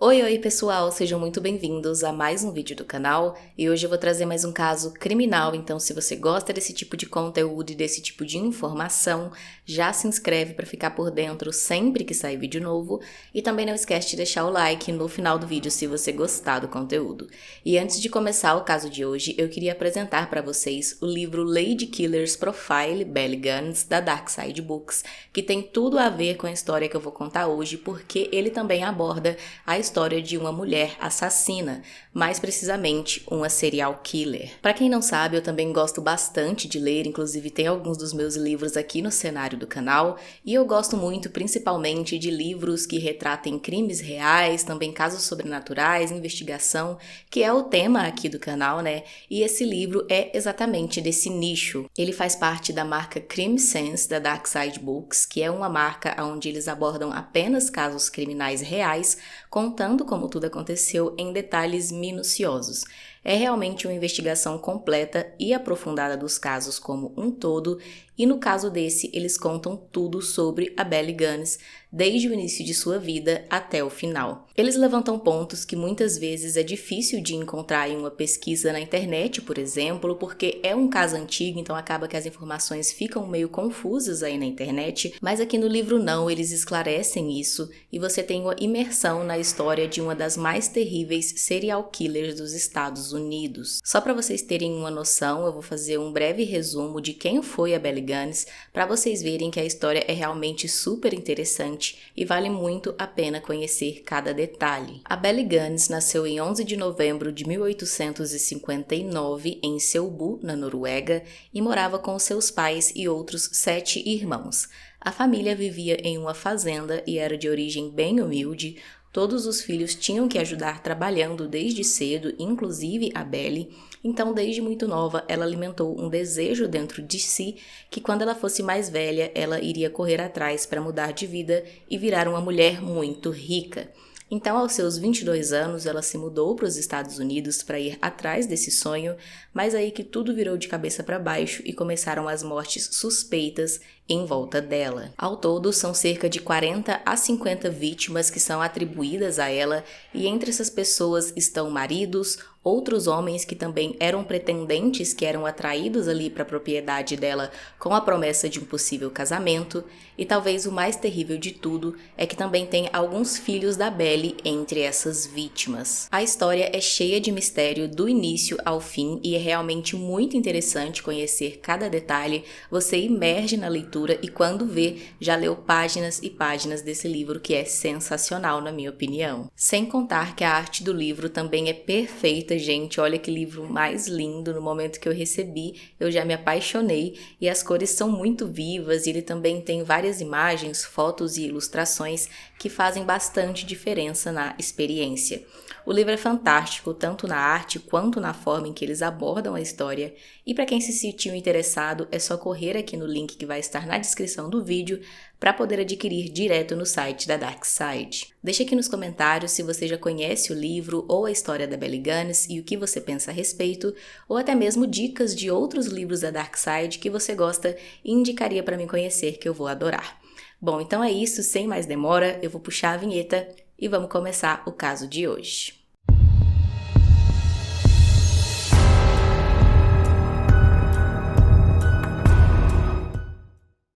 Oi pessoal, sejam muito bem-vindos a mais um vídeo do canal e hoje eu vou trazer mais um caso criminal, então se você gosta desse tipo de conteúdo e desse tipo de informação, já se inscreve para ficar por dentro sempre que sair vídeo novo e também não esquece de deixar o like no final do vídeo se você gostar do conteúdo. E antes de começar o caso de hoje, eu queria apresentar para vocês o livro Lady Killer's Profile, Belly Guns, da Dark Side Books, que tem tudo a ver com a história que eu vou contar hoje, porque ele também aborda a história de uma mulher assassina, mais precisamente uma serial killer. Para quem não sabe, eu também gosto bastante de ler, inclusive tem alguns dos meus livros aqui no cenário do canal, e eu gosto muito principalmente de livros que retratem crimes reais, também casos sobrenaturais, investigação, que é o tema aqui do canal, né? E esse livro é exatamente desse nicho. Ele faz parte da marca Crime Sense da Dark Side Books, que é uma marca onde eles abordam apenas casos criminais reais, contando como tudo aconteceu em detalhes minuciosos. É realmente uma investigação completa e aprofundada dos casos como um todo, e no caso desse, eles contam tudo sobre a Belly Guns, desde o início de sua vida até o final. Eles levantam pontos que muitas vezes é difícil de encontrar em uma pesquisa na internet, por exemplo, porque é um caso antigo, então acaba que as informações ficam meio confusas aí na internet, mas aqui no livro não, eles esclarecem isso e você tem uma imersão na história de uma das mais terríveis serial killers dos Estados Unidos. Só para vocês terem uma noção, eu vou fazer um breve resumo de quem foi a Belly Guns, para vocês verem que a história é realmente super interessante e vale muito a pena conhecer cada detalhe. A Belly Guns nasceu em 11 de novembro de 1859 em Selbu, na Noruega, e morava com seus pais e outros 7 irmãos. A família vivia em uma fazenda e era de origem bem humilde. Todos os filhos tinham que ajudar trabalhando desde cedo, inclusive a Belly. Então, desde muito nova, ela alimentou um desejo dentro de si que quando ela fosse mais velha, ela iria correr atrás para mudar de vida e virar uma mulher muito rica. Então, aos seus 22 anos, ela se mudou para os Estados Unidos para ir atrás desse sonho, mas aí que tudo virou de cabeça para baixo e começaram as mortes suspeitas em volta dela. Ao todo, são cerca de 40 a 50 vítimas que são atribuídas a ela, e entre essas pessoas estão maridos, outros homens que também eram pretendentes que eram atraídos ali para a propriedade dela com a promessa de um possível casamento, e talvez o mais terrível de tudo é que também tem alguns filhos da Belly entre essas vítimas. A história é cheia de mistério do início ao fim e é realmente muito interessante conhecer cada detalhe. Você imerge na leitura e quando vê, já leu páginas e páginas desse livro que é sensacional na minha opinião. Sem contar que a arte do livro também é perfeita, gente, olha que livro mais lindo. No momento que eu recebi, eu já me apaixonei e as cores são muito vivas e ele também tem várias imagens, fotos e ilustrações que fazem bastante diferença na experiência. O livro é fantástico, tanto na arte quanto na forma em que eles abordam a história, e para quem se sentiu interessado, é só correr aqui no link que vai estar na descrição do vídeo para poder adquirir direto no site da Dark Side. Deixa aqui nos comentários se você já conhece o livro ou a história da Belly Guns e o que você pensa a respeito, ou até mesmo dicas de outros livros da Dark Side que você gosta e indicaria para mim conhecer, que eu vou adorar. Bom, então é isso, sem mais demora, eu vou puxar a vinheta e vamos começar o caso de hoje.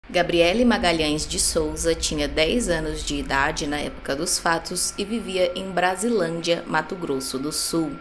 Gabriele Magalhães de Souza tinha 10 anos de idade na época dos fatos e vivia em Brasilândia, Mato Grosso do Sul.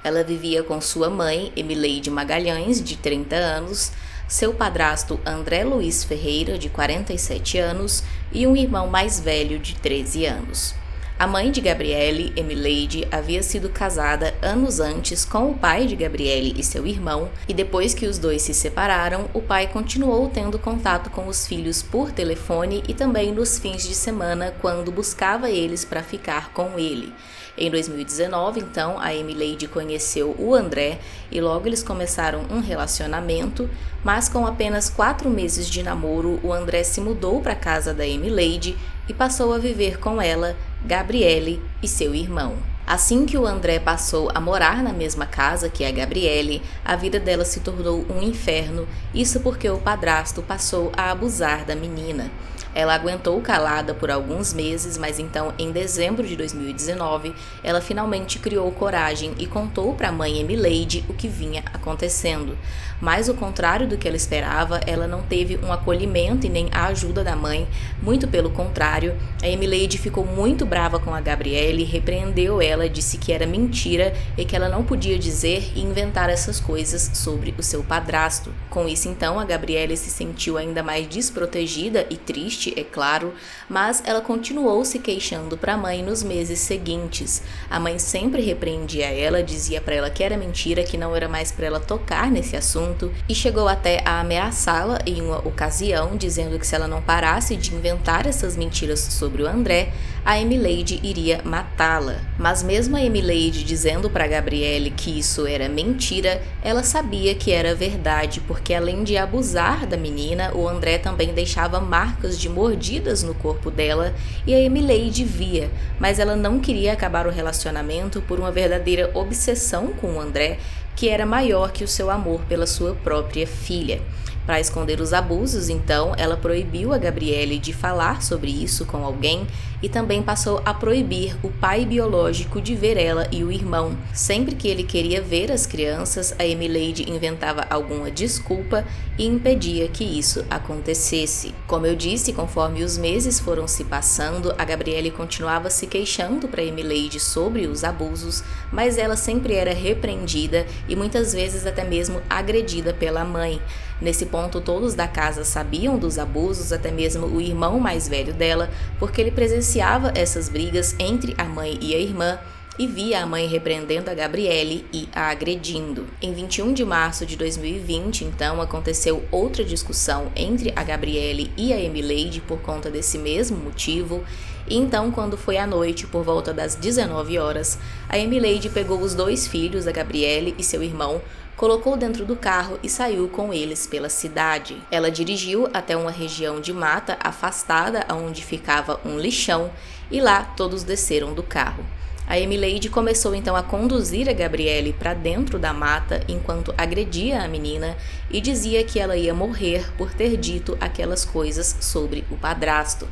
Ela vivia com sua mãe, Emileide Magalhães, de 30 anos, seu padrasto André Luiz Ferreira, de 47 anos, e um irmão mais velho, de 13 anos. A mãe de Gabriele, Emileide, havia sido casada anos antes com o pai de Gabriele e seu irmão, e depois que os dois se separaram, o pai continuou tendo contato com os filhos por telefone e também nos fins de semana, quando buscava eles para ficar com ele. Em 2019, então, a Emileide conheceu o André e logo eles começaram um relacionamento, mas com apenas 4 meses de namoro, o André se mudou para a casa da Emileide e passou a viver com ela, Gabriele e seu irmão. Assim que o André passou a morar na mesma casa que a Gabriele, a vida dela se tornou um inferno, isso porque o padrasto passou a abusar da menina. Ela aguentou calada por alguns meses, mas então, em dezembro de 2019, ela finalmente criou coragem e contou para a mãe Emileide o que vinha acontecendo. Mas, ao contrário do que ela esperava, ela não teve um acolhimento e nem a ajuda da mãe. Muito pelo contrário, a Emileide ficou muito brava com a Gabriele, repreendeu ela, disse que era mentira e que ela não podia dizer e inventar essas coisas sobre o seu padrasto. Com isso, então, a Gabriele se sentiu ainda mais desprotegida e triste, é claro, mas ela continuou se queixando para a mãe nos meses seguintes. A mãe sempre repreendia ela, dizia para ela que era mentira, que não era mais para ela tocar nesse assunto e chegou até a ameaçá-la em uma ocasião, dizendo que se ela não parasse de inventar essas mentiras sobre o André, a Emileide iria matá-la. Mas mesmo a Emileide dizendo para Gabriele que isso era mentira, ela sabia que era verdade, porque além de abusar da menina, o André também deixava marcas de mordidas no corpo dela e a Emileide via, mas ela não queria acabar o relacionamento por uma verdadeira obsessão com o André, que era maior que o seu amor pela sua própria filha. Para esconder os abusos, então, ela proibiu a Gabriele de falar sobre isso com alguém e também passou a proibir o pai biológico de ver ela e o irmão. Sempre que ele queria ver as crianças, a Emileide inventava alguma desculpa e impedia que isso acontecesse. Como eu disse, conforme os meses foram se passando, a Gabriele continuava se queixando para a Emileide sobre os abusos, mas ela sempre era repreendida e muitas vezes até mesmo agredida pela mãe. Nesse ponto, todos da casa sabiam dos abusos, até mesmo o irmão mais velho dela, porque ele presenciava essas brigas entre a mãe e a irmã e via a mãe repreendendo a Gabriele e a agredindo. Em 21 de março de 2020, então, aconteceu outra discussão entre a Gabriele e a Emileide por conta desse mesmo motivo. E então, quando foi à noite, por volta das 19 horas, a Emileide pegou os dois filhos, a Gabriele e seu irmão, colocou dentro do carro e saiu com eles pela cidade. Ela dirigiu até uma região de mata afastada onde ficava um lixão e lá todos desceram do carro. A Emileide começou então a conduzir a Gabriele para dentro da mata enquanto agredia a menina e dizia que ela ia morrer por ter dito aquelas coisas sobre o padrasto.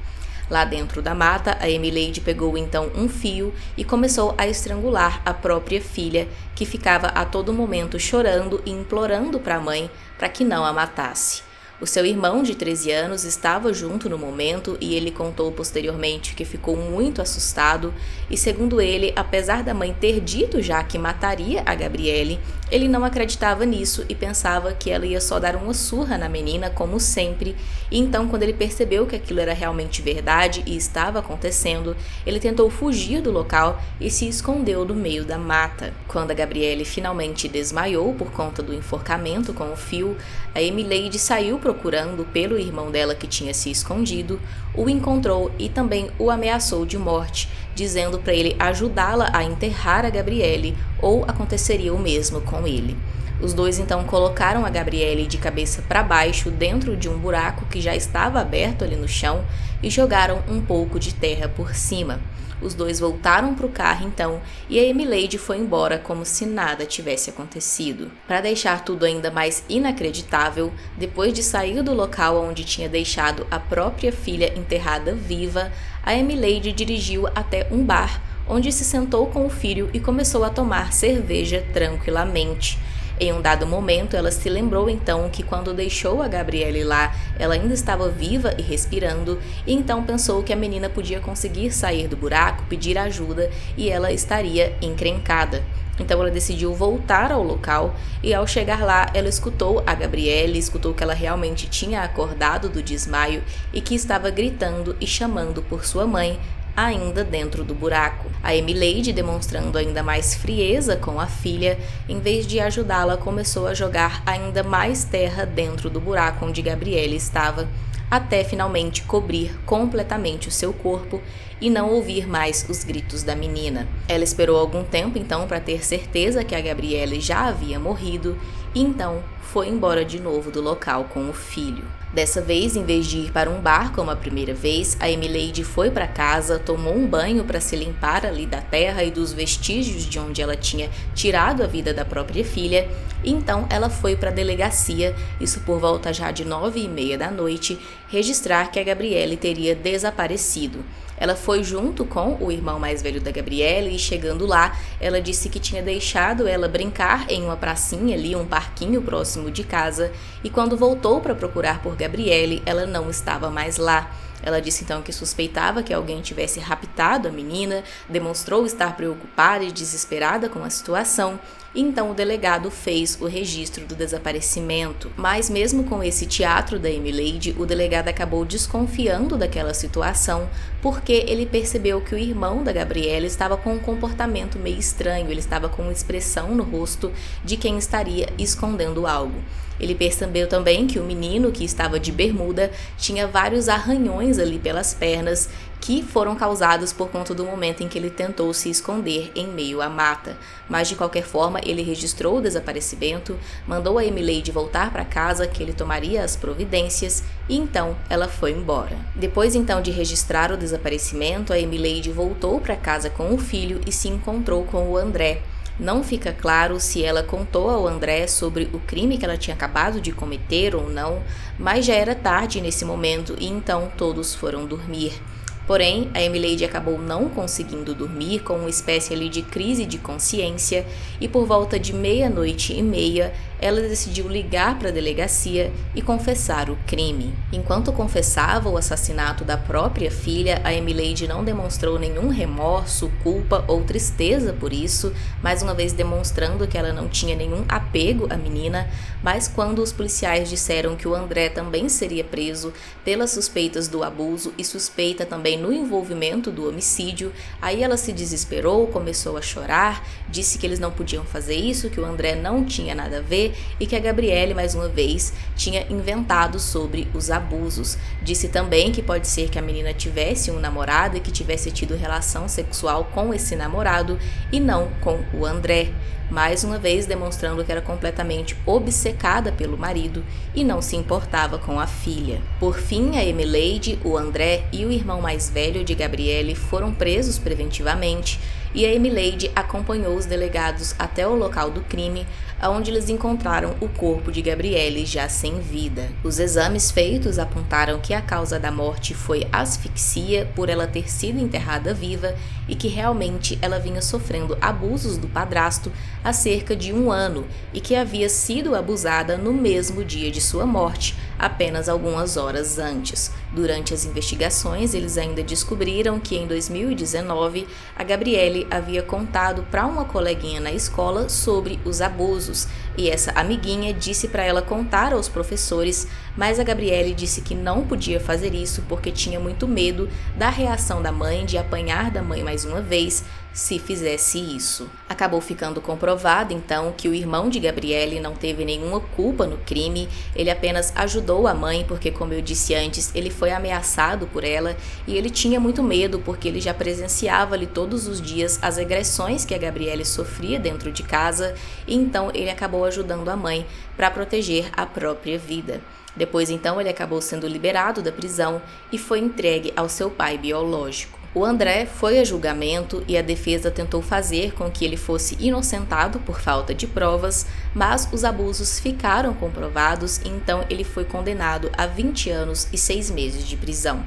Lá dentro da mata, a Emileide pegou então um fio e começou a estrangular a própria filha, que ficava a todo momento chorando e implorando para a mãe para que não a matasse. O seu irmão de 13 anos estava junto no momento e ele contou posteriormente que ficou muito assustado e, segundo ele, apesar da mãe ter dito já que mataria a Gabriele, ele não acreditava nisso e pensava que ela ia só dar uma surra na menina, como sempre. E então, quando ele percebeu que aquilo era realmente verdade e estava acontecendo, ele tentou fugir do local e se escondeu no meio da mata. Quando a Gabriele finalmente desmaiou por conta do enforcamento com o fio, a Emileide saiu procurando pelo irmão dela que tinha se escondido, o encontrou e também o ameaçou de morte, dizendo para ele ajudá-la a enterrar a Gabriele ou aconteceria o mesmo com ele. Os dois então colocaram a Gabriele de cabeça para baixo dentro de um buraco que já estava aberto ali no chão e jogaram um pouco de terra por cima. Os dois voltaram para o carro então e a Emileide foi embora como se nada tivesse acontecido. Para deixar tudo ainda mais inacreditável, depois de sair do local onde tinha deixado a própria filha enterrada viva, a Emileide dirigiu até um bar, onde se sentou com o filho e começou a tomar cerveja tranquilamente. Em um dado momento, ela se lembrou então que quando deixou a Gabriele lá, ela ainda estava viva e respirando, e então pensou que a menina podia conseguir sair do buraco, pedir ajuda e ela estaria encrencada. Então ela decidiu voltar ao local e ao chegar lá ela escutou a Gabriele, escutou que ela realmente tinha acordado do desmaio e que estava gritando e chamando por sua mãe, ainda dentro do buraco. A Emileide, demonstrando ainda mais frieza com a filha, em vez de ajudá-la, começou a jogar ainda mais terra dentro do buraco onde Gabriele estava, até finalmente cobrir completamente o seu corpo e não ouvir mais os gritos da menina. Ela esperou algum tempo então para ter certeza que a Gabriele já havia morrido e então foi embora de novo do local com o filho. Dessa vez, em vez de ir para um bar como a primeira vez, a Emileide foi para casa, tomou um banho para se limpar ali da terra e dos vestígios de onde ela tinha tirado a vida da própria filha. E então ela foi para a delegacia, isso por volta já de 9h30 da noite, registrar que a Gabriele teria desaparecido. Ela foi junto com o irmão mais velho da Gabriele e chegando lá, ela disse que tinha deixado ela brincar em uma pracinha ali, um parquinho próximo de casa, e quando voltou para procurar por Gabriele, ela não estava mais lá. Ela disse então que suspeitava que alguém tivesse raptado a menina, demonstrou estar preocupada e desesperada com a situação, e então o delegado fez o registro do desaparecimento. Mas mesmo com esse teatro da Emileide, o delegado acabou desconfiando daquela situação, porque ele percebeu que o irmão da Gabriele estava com um comportamento meio estranho, ele estava com uma expressão no rosto de quem estaria escondendo algo. Ele percebeu também que o menino, que estava de bermuda, tinha vários arranhões ali pelas pernas que foram causados por conta do momento em que ele tentou se esconder em meio à mata. Mas de qualquer forma, ele registrou o desaparecimento, mandou a Emileide voltar para casa, que ele tomaria as providências, e então ela foi embora. Depois então de registrar o desaparecimento, a Emileide voltou para casa com o filho e se encontrou com o André. Não fica claro se ela contou ao André sobre o crime que ela tinha acabado de cometer ou não, mas já era tarde nesse momento e então todos foram dormir. Porém, a Emileide acabou não conseguindo dormir, com uma espécie ali de crise de consciência, e por volta de 00h30 ela decidiu ligar para a delegacia e confessar o crime. Enquanto confessava o assassinato da própria filha, a Emileide não demonstrou nenhum remorso, culpa ou tristeza por isso, mais uma vez demonstrando que ela não tinha nenhum apego à menina, mas quando os policiais disseram que o André também seria preso pelas suspeitas do abuso e suspeita também no envolvimento do homicídio, aí ela se desesperou, começou a chorar, disse que eles não podiam fazer isso, que o André não tinha nada a ver e que a Gabriele, mais uma vez, tinha inventado sobre os abusos. Disse também que pode ser que a menina tivesse um namorado e que tivesse tido relação sexual com esse namorado e não com o André. Mais uma vez demonstrando que era completamente obcecada pelo marido e não se importava com a filha. Por fim, a Emileide, o André e o irmão mais velho de Gabriele foram presos preventivamente e a Emileide acompanhou os delegados até o local do crime, onde eles encontraram o corpo de Gabriele já sem vida. Os exames feitos apontaram que a causa da morte foi asfixia por ela ter sido enterrada viva e que realmente ela vinha sofrendo abusos do padrasto há cerca de 1 ano e que havia sido abusada no mesmo dia de sua morte, apenas algumas horas antes. Durante as investigações, eles ainda descobriram que em 2019 a Gabriele havia contado para uma coleguinha na escola sobre os abusos e essa amiguinha disse para ela contar aos professores, mas a Gabriele disse que não podia fazer isso porque tinha muito medo da reação da mãe, de apanhar da mãe mais uma vez se fizesse isso. Acabou ficando comprovado então que o irmão de Gabriele não teve nenhuma culpa no crime, ele apenas ajudou a mãe porque, como eu disse antes, ele foi ameaçado por ela e ele tinha muito medo porque ele já presenciava ali todos os dias as agressões que a Gabriele sofria dentro de casa e então ele acabou ajudando a mãe para proteger a própria vida. Depois então ele acabou sendo liberado da prisão e foi entregue ao seu pai biológico. O André foi a julgamento e a defesa tentou fazer com que ele fosse inocentado por falta de provas, mas os abusos ficaram comprovados e então ele foi condenado a 20 anos e 6 meses de prisão.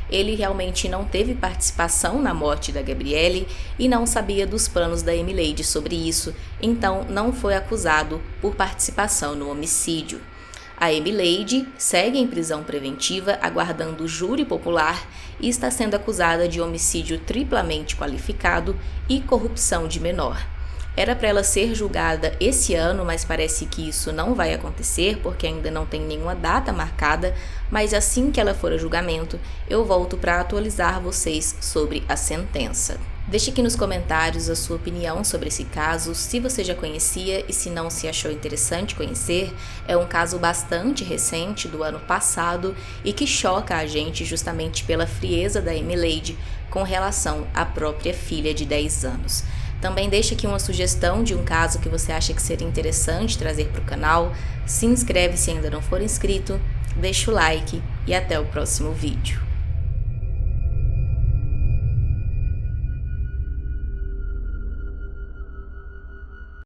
Ele realmente não teve participação na morte da Gabriele e não sabia dos planos da Emileide sobre isso, então não foi acusado por participação no homicídio. A Emileide segue em prisão preventiva, aguardando júri popular e está sendo acusada de homicídio triplamente qualificado e corrupção de menor. Era para ela ser julgada esse ano, mas parece que isso não vai acontecer porque ainda não tem nenhuma data marcada, mas assim que ela for a julgamento, eu volto para atualizar vocês sobre a sentença. Deixe aqui nos comentários a sua opinião sobre esse caso, se você já conhecia e se não, se achou interessante conhecer. É um caso bastante recente, do ano passado, e que choca a gente justamente pela frieza da Emileide com relação à própria filha de 10 anos. Também deixe aqui uma sugestão de um caso que você acha que seria interessante trazer para o canal. Se inscreve se ainda não for inscrito, deixa o like e até o próximo vídeo.